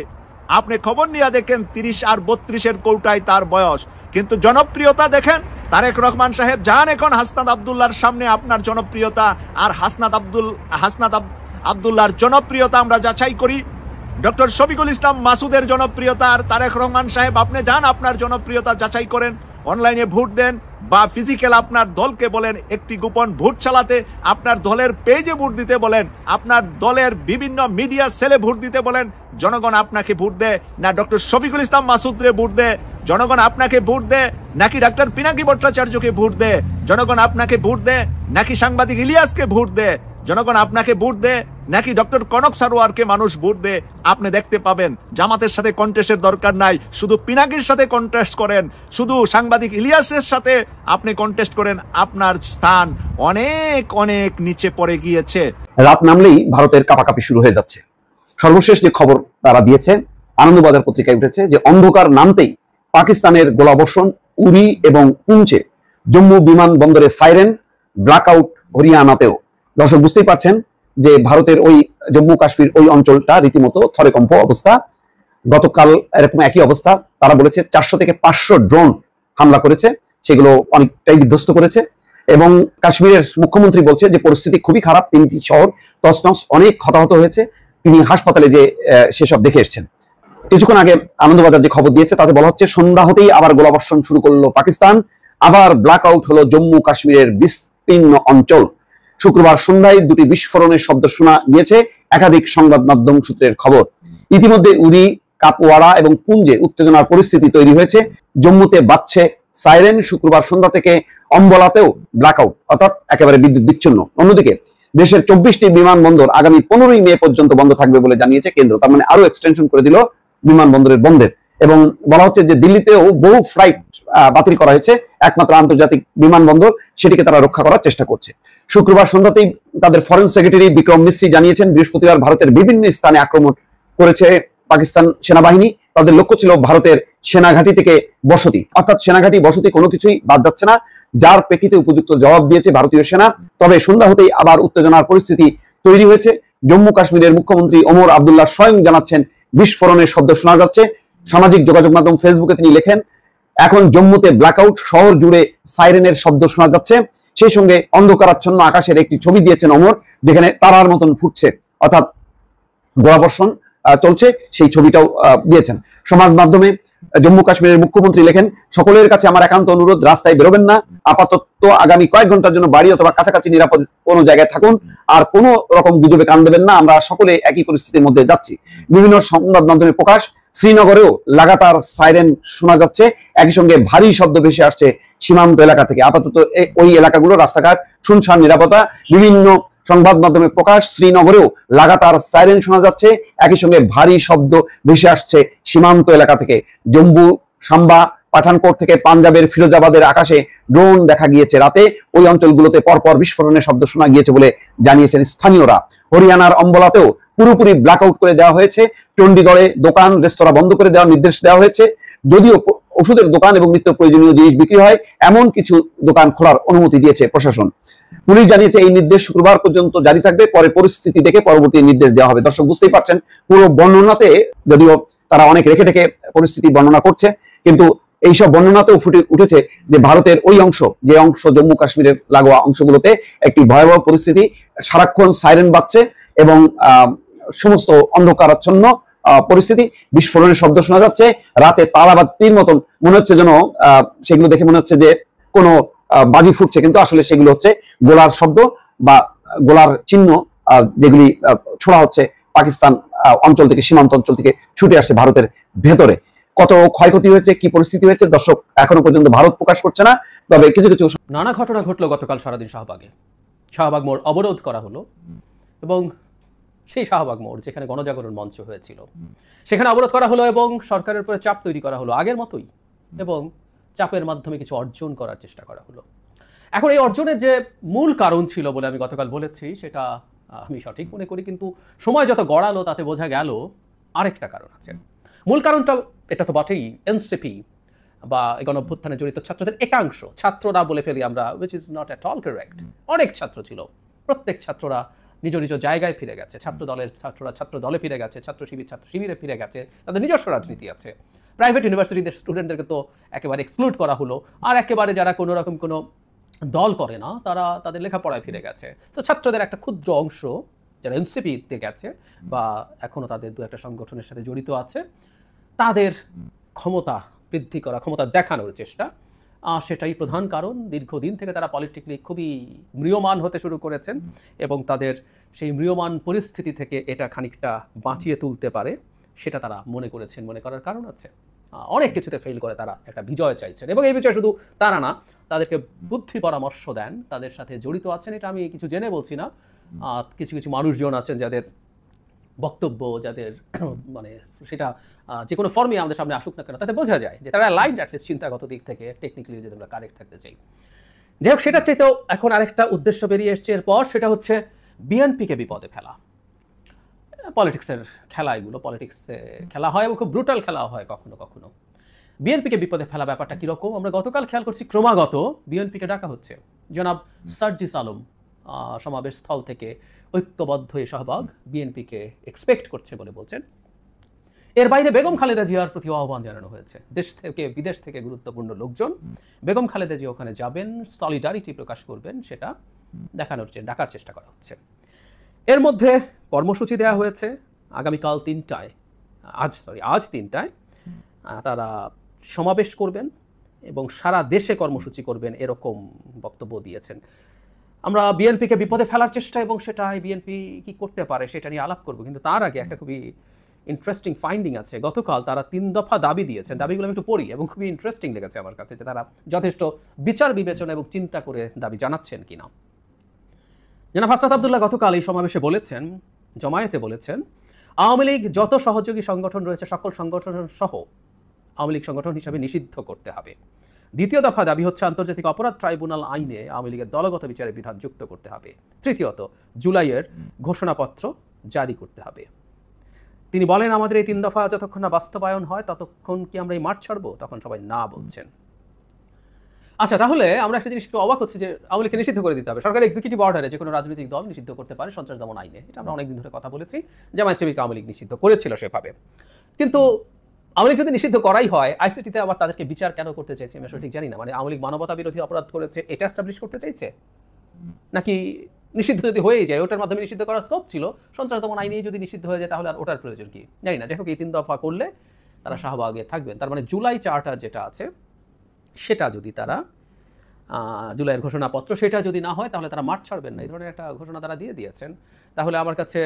আপনি খবর নিয়ে দেখেন 30 আর 32-এর কৌটায় তার বয়স। কিন্তু জনপ্রিয়তা দেখেন, তারেক রহমান সাহেব যান এখন হাসনাত আব্দুল্লাহর সামনে, আপনার জনপ্রিয়তা আর হাসনাত আব্দুল্লাহর জনপ্রিয়তা আমরা যাচাই করি। ডক্টর শফিকুল ইসলাম মাসুদের জনপ্রিয়তা আর তারেক রহমান সাহেব, আপনি যান আপনার জনপ্রিয়তা যাচাই করেন, অনলাইনে ভোট দেন বা ফিজিক্যাল আপনার দলকে বলেন একটি গোপন ভোট চালাতে, আপনার দলের পেজে ভোট দিতে বলেন, আপনার দলের বিভিন্ন মিডিয়া সেলে ভোট দিতে বলেন। জনগণ আপনাকে ভোট দেয় না ডক্টর শফিকুল ইসলাম মাসুদরে ভোট দেয়? জনগণ আপনাকে ভোট দেয় নাকি ডাক্তার পিনাকি ভট্টাচার্যকে ভোট দেয়? জনগণ আপনাকে ভোট দেয় নাকি সাংবাদিক ইলিয়াসকে ভোট দেয়? জনগণ আপনাকে ভোট দেয় নাকি ডক্টর কনক সারোয়ারকে মানুষ ভোট দেয়? আপনি দেখতে পাবেন জামাতের সাথে কন্টেস্টের দরকার নাই, শুধু পিনাকির সাথে কন্টেস্ট করেন, শুধু সাংবাদিক ইলিয়াসের সাথে আপনি কন্টেস্ট করেন, আপনার স্থান অনেক অনেক নিচে পড়ে গিয়েছে। রাত নামলেই ভারতের কাপাকাপি শুরু হয়ে যাচ্ছে। সর্বশেষ যে খবর তারা দিয়েছে, আনন্দবাজার পত্রিকায় উঠেছে যে অন্ধকার নামতেই পাকিস্তানের গোলাবর্ষণ উরি এবং পুঞ্চে, জম্মু বিমানবন্দরে সাইরেন, ব্ল্যাকআউট হরিয়ানাতেও। দর্শক বুঝতেই পারছেন যে ভারতের ওই জম্মু কাশ্মীর ওই অঞ্চলটা রীতিমতো থরেকম্প অবস্থা। গতকাল এরকম একই অবস্থা। তারা বলেছে 400 থেকে 500 ড্রোন হামলা করেছে সেগুলো অনেকটাই বিধ্বস্ত করেছে। এবং কাশ্মীরের মুখ্যমন্ত্রী বলছে যে পরিস্থিতি খুবই খারাপ, 3টি শহর তছনছ, অনেক হতাহত হয়েছে। তিনি হাসপাতালে যে সেসব দেখে এসেছেন। কিছুক্ষণ আগে আনন্দবাজার যে খবর দিয়েছে তাতে বলা হচ্ছে সন্ধ্যা হতেই আবার গোলাবর্ষণ শুরু করলো পাকিস্তান, আবার ব্ল্যাক আউট হলো জম্মু কাশ্মীরের বিস্তীর্ণ অঞ্চল। শুক্রবার সন্ধ্যায় 2টি বিস্ফোরণের শব্দ শোনা গিয়েছে, একাধিক সংবাদ মাধ্যম সূত্রের খবর। ইতিমধ্যে উরি, কাপওয়াড়া এবং পুঞ্জে উত্তেজনার পরিস্থিতি তৈরি হয়েছে। জম্মুতে বাজছে সাইরেন। শুক্রবার সন্ধ্যা থেকে অম্বলাতেও ব্ল্যাকআউট, অর্থাৎ একেবারে বিদ্যুৎ বিচ্ছিন্ন। অন্যদিকে দেশের 24টি বিমানবন্দর আগামী 15ই মে পর্যন্ত বন্ধ থাকবে বলে জানিয়েছে কেন্দ্র। তার মানে আরো এক্সটেনশন করে দিল বিমানবন্দরের বন্ধের। এবং বলা হচ্ছে যে দিল্লিতেও বহু ফ্লাইট বাতিল করা হয়েছে, একমাত্র আন্তর্জাতিক বিমানবন্দর সেটিকে তারা রক্ষা করার চেষ্টা করছে। শুক্রবার সন্ধ্যাতেই তাদের ফরেন সেক্রেটারি বিক্রম মিশ্রি জানিয়েছেন বৃহস্পতিবার ভারতের বিভিন্ন স্থানে আক্রমণ করেছে পাকিস্তান সেনাবাহিনী। তাদের লক্ষ্য ছিল ভারতের সেনাঘাঁটি থেকে বসতি, অর্থাৎ সেনাঘাঁটি বসতি কোনো কিছুই বাদ যাচ্ছে না, যার প্রেক্ষিতে উপযুক্ত জবাব দিয়েছে ভারতীয় সেনা। তবে সন্ধ্যা হতেই আবার উত্তেজনার পরিস্থিতি তৈরি হয়েছে। জম্মু কাশ্মীরের মুখ্যমন্ত্রী ওমর আবদুল্লাহ স্বয়ং জানাচ্ছেন বিস্ফোরণের শব্দ শোনা যাচ্ছে। সামাজিক যোগাযোগ মাধ্যম ফেসবুকে তিনি লেখেন, এখন জম্মুতে ব্ল্যাকআউট, শহর জুড়ে সাইরেনের শব্দ শোনা যাচ্ছে। সেই সঙ্গে অন্ধকারাচ্ছন্ন আকাশের একটি ছবি দিয়েছেন ওমর, যেখানে তারার মতন ফুটছে, অর্থাৎ গোলাবর্ষণ চলছে, সেই ছবিটাও দিয়েছেন। সমাজ মাধ্যমে জম্মু কাশ্মীরের মুখ্যমন্ত্রী লেখেন, সকলের কাছে আমার একান্ত অনুরোধ, রাস্তায় বেরোবেন না, আপাতত আগামী কয়েক ঘন্টার জন্য বাড়ি অথবা কাছাকাছি নিরাপদ কোনো জায়গায় থাকুন, আর কোনো রকম গুজবে কান দেবেন না, আমরা সকলে একই পরিস্থিতির মধ্যে যাচ্ছি। বিভিন্ন সংবাদ মাধ্যমে প্রকাশ, শ্রীনগরেও লাগাতার সাইরেন শোনা যাচ্ছে, একই সঙ্গে ভারী শব্দ ভেসে আসছে সীমান্ত এলাকা থেকে। আপাতত ওই এলাকাগুলো রাস্তাঘাট শুনশান, নিরাপত্তা। বিভিন্ন সংবাদ মাধ্যমে প্রকাশ, শ্রীনগরেও লাগাতার সাইরেন শোনা যাচ্ছে, একই সঙ্গে ভারী শব্দ ভেসে আসছে সীমান্ত এলাকা থেকে। জম্মু, সাম্বা, পাঠানকোট থেকে পাঞ্জাবের ফিরোজাবাদের আকাশে ড্রোন দেখা গিয়েছে রাতে। ওই অঞ্চলগুলোতে পরপর বিস্ফোরণের শব্দ শোনা গিয়েছে বলে জানিয়েছেন স্থানীয়রা। হরিয়ানার অম্বলাতেও পুরোপুরি ব্ল্যাকআউট করে দেওয়া হয়েছে। চণ্ডীগড়ে দোকান, রেস্তোরাঁ বন্ধ করে দেওয়ার নির্দেশ দেওয়া হয়েছে। যদিও ওষুধের দোকান এবং নিত্য প্রয়োজনীয় জিনিস বিক্রি হয় এমন কিছু দোকান খোলার অনুমতি দিয়েছে প্রশাসন। পুলিশ জানিয়েছে এই নির্দেশ শুক্রবার পর্যন্ত জারি থাকবে, পরে পরিস্থিতি দেখে পরবর্তী নির্দেশ দেওয়া হবে। দর্শক বুঝতেই পারছেন, পুরো বর্ণনাতে যদিও তারা অনেক রেখে রেখে পরিস্থিতি বর্ণনা করছে, কিন্তু এইসব বর্ণনাতেও ফুটে উঠেছে যে ভারতের ওই অংশ, যে অংশ জম্মু কাশ্মীরের লাগোয়া অংশগুলোতে একটি ভয়াবহ পরিস্থিতি, সারাক্ষণ সাইরেন বাজছে এবং সমস্ত অন্ধকারাচ্ছন্ন পরিস্থিতি, বিস্ফোরণের শব্দ শোনা যাচ্ছে। রাতে তারাবাতির মতন মনে হচ্ছে, যেন সেগুলো দেখে মনে হচ্ছে যে কোনো বাজি ফুটছে, কিন্তু আসলে সেগুলো হচ্ছে গোলার শব্দ বা গোলার চিহ্ন, যেগুলি ছোড়া হচ্ছে পাকিস্তান অঞ্চল থেকে, সীমান্ত অঞ্চল থেকে ছুটে আসছে ভারতের ভেতরে। কত ক্ষয়ক্ষতি হয়েছে, কি পরিস্থিতি হয়েছে, দর্শক এখনো পর্যন্ত ভারত প্রকাশ করছে না। তবে কিছু কিছু নানা ঘটনা ঘটলো গতকাল সারাদিন শাহবাগ মোড় অবরোধ করা হলো, এবং সেই শাহবাগ মোড় যেখানে গণজাগরণ মঞ্চ হয়েছিল সেখানে অবরোধ করা হলো এবং সরকারের উপরে চাপ তৈরি করা হলো আগের মতোই, এবং চাপের মাধ্যমে কিছু অর্জন করার চেষ্টা করা হলো। এখন এই অর্জনের যে মূল কারণ ছিল বলে আমি গতকাল বলেছি, সেটা আমি সঠিক মনে করি, কিন্তু সময় যত গড়ালো তাতে বোঝা গেল আরেকটা কারণ আছে। মূল কারণটা এটা তো বটেই, এনসিপি বা গণঅভ্যুত্থানে জড়িত ছাত্রদের একাংশ, ছাত্ররা বলে ফেলি আমরা, which is not at all correct. অনেক ছাত্র ছিল, প্রত্যেক ছাত্ররা নিজ নিজ জায়গায় ফিরে গেছে। ছাত্র দলের ছাত্ররা ছাত্র দলে ফিরে গেছে, ছাত্র শিবিরে ফিরে গেছে, তাদের নিজস্ব রাজনীতি আছে। প্রাইভেট ইউনিভার্সিটিদের স্টুডেন্টদেরকে তো একেবারে এক্সক্লুড করা হলো, আর একেবারে যারা কোনো রকম কোনো দল করে না তারা তাদের লেখাপড়ায় ফিরে গেছে। তো ছাত্রদের একটা ক্ষুদ্র অংশ যারা এনসিপিতে গেছে বা এখনও তাদের দু একটা সংগঠনের সাথে জড়িত আছে, তাদের ক্ষমতা বৃদ্ধি করা, ক্ষমতা দেখানোর চেষ্টা, সেটাই প্রধান কারণ। দীর্ঘদিন থেকে তারা পলিটিক্যালি খুবই ম্রিয়মান হতে শুরু করেছেন, এবং তাদের সেই ম্রিয়মান পরিস্থিতি থেকে এটা খানিকটা বাঁচিয়ে তুলতে পারে সেটা তারা মনে করেছেন। মনে করার কারণ আছে, অনেক কিছুতে ফেল করে তারা একটা বিজয় চাইছেন, এবং এই বিজয় শুধু তারা না, তাদেরকে বুদ্ধি পরামর্শ দেন, তাদের সাথে জড়িত আছেন। এটা আমি কিছু জেনে বলছি না, কিছু কিছু মানুষজন আছেন যাদের বক্তব্য, যাদের মানে সেটা যে কোনো ফর্মে আমাদের সামনে আসুক না কেন, তাতে বোঝা যায় যে তারা লাইন অ্যাটলিস্ট চিন্তাগত দিক থেকে, টেকনিক্যালি যদি আমরা কারেক্ট থাকতে চাই। যাই হোক, সেটার চাইতেও এখন আরেকটা উদ্দেশ্য বেরিয়ে এসছে এরপর, সেটা হচ্ছে বিএনপিকে বিপদে ফেলা। পলিটিক্সের খেলা, এগুলো পলিটিক্সে খেলা হয় এবং খুব ব্রুটাল খেলা হয় কখনো কখনো। বিএনপিকে বিপদে ফেলা ব্যাপারটা কীরকম আমরা গতকাল খেয়াল করছি, ক্রমাগত বিএনপিকে ডাকা হচ্ছে। জনাব সার্জিস আলম সমাবেশ স্থল থেকে ঐক্যবদ্ধ এই শাহবাগ বিএনপিকে এক্সপেক্ট করছে বলে বলছেন, এর বাইরে বেগম খালেদা জিয়ার প্রতি আহ্বান জানানো হয়েছে। দেশ থেকে বিদেশ থেকে গুরুত্বপূর্ণ লোকজন বেগম খালেদা জিয়া ওখানে যাবেন, সলিডারিটি প্রকাশ করবেন, সেটা ডাকার চেষ্টা করা হচ্ছে। এর মধ্যে কর্মসূচি দেওয়া হয়েছে আগামীকাল 3টায়, আজ 3টায় তারা সমাবেশ করবেন এবং সারা দেশে কর্মসূচি করবেন, এরকম বক্তব্য দিয়েছেন। আমরা বিএনপিকে বিপদে ফেলার চেষ্টা এবং সেটাই বিএনপি কি করতে পারে সেটা নিয়ে আলাপ করব, কিন্তু তার আগে একটা খুবই ইন্টারেস্টিং ফাইন্ডিং আছে। গতকাল তারা 3 দফা দাবি দিয়েছেন, দাবিগুলো আমি একটু পড়ি এবং খুবই ইন্টারেস্টিং লেগেছে আমার কাছে যে তারা যথেষ্ট বিচার বিবেচনা এবং চিন্তা করে দাবি জানাচ্ছেন কিনা। জনাব হাসনাত আব্দুল্লাহ গতকাল এই সমাবেশে বলেছেন, জমায়েতে বলেছেন, আওয়ামী লীগ যত সহযোগী সংগঠন রয়েছে সকল সংগঠন সহ আওয়ামী লীগ সংগঠন হিসাবে নিষিদ্ধ করতে হবে। দ্বিতীয় দফা দাবি হচ্ছে আন্তর্জাতিক অপরাধ ট্রাইব্যুনাল আইনে আওয়ামী লীগের দলগত বিচারের বিধান যুক্ত করতে হবে। তৃতীয়ত জুলাইয়ের ঘোষণাপত্র জারি করতে হবে। তিনি বলেন, আমাদের এই 3 দফা যতক্ষণ না বাস্তবায়ন হয় ততক্ষণ কি আমরা এই মাঠ ছাড়বো? তখন সবাই না বলছেন। আচ্ছা, তাহলে আমরা একটা জিনিস একটু অবাক হচ্ছে যে আওয়ামী লীগকে নিষিদ্ধ করে দিতে হবে। সরকার এক্সিকিউটিভ অর্ডারে যে কোনো রাজনৈতিক দল নিষিদ্ধ করতে পারে সন্ত্রাস দমন আইনে, এটা আমরা অনেকদিন ধরে কথা বলেছি। জামায়াত শিবিরকে আওয়ামী লীগ নিষিদ্ধ করেছিল সেভাবে, কিন্তু আওয়ামী লীগ যদি নিষিদ্ধ করাই হয়, আইসিটিতে আবার তাদেরকে বিচার কেন করতে চাইছে আমি সঠিক জানি না। মানে আওয়ামী লীগ মানবতা বিরোধী অপরাধ করেছে এটা এস্টাবলিশ করতে চাইছে, নাকি নিষিদ্ধ যদি হয়ে যায় ওটার মাধ্যমে নিষিদ্ধ করার স্কোপ ছিল, সন্ত্রাস দমন আইনেই যদি নিষিদ্ধ হয়ে যায় তাহলে আর ওটার প্রয়োজন কি জানি না। যাই হোক, এই 3 দফা করলে তারা শাহবাগে থাকবেন। তার মানে জুলাই চার্টার যেটা আছে সেটা যদি তারা জুলাইয়ের ঘোষণাপত্র সেটা যদি না হয় তাহলে তারা মাঠ ছাড়বেন না, এই ধরনের একটা ঘোষণা তারা দিয়ে দিয়েছেন। তাহলে আমার কাছে